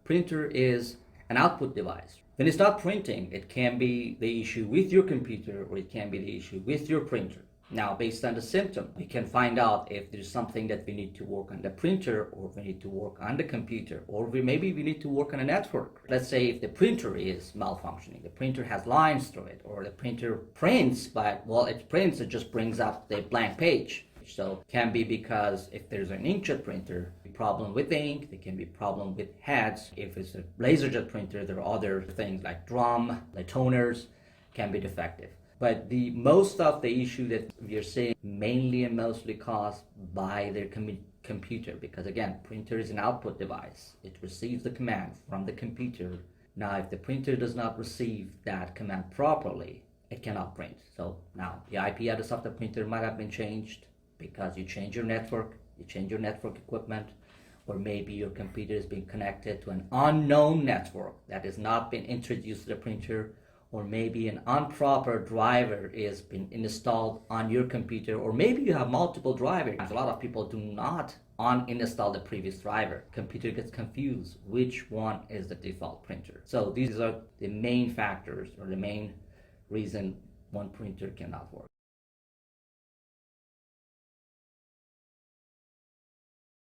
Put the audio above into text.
Printer is an output device. When it's not printing, it can be the issue with your computer or it can be the issue with your printer. Now, based on the symptom, we can find out if there's something that we need to work on the printer or we need to work on the computer, or maybe we need to work on a network. Let's say if the printer is malfunctioning, the printer has lines through it, or the printer prints, but while it prints, it just brings up the blank page. So it can be because if there's an inkjet printer, problem with the ink, there can be problem with heads. If it's a laserjet printer, there are other things like drum, the toners can be defective. But the most of the issue that we are seeing mainly and mostly caused by their computer, because again, printer is an output device. It receives the command from the computer. Now, if the printer does not receive that command properly, it cannot print. So now the IP address of the printer might have been changed because you change your network, you change your network equipment, or maybe your computer is being connected to an unknown network that has not been introduced to the printer, or maybe an improper driver is been installed on your computer, or maybe you have multiple drivers. A lot of people do not uninstall the previous driver. Computer gets confused which one is the default printer. So these are the main factors or the main reason one printer cannot work.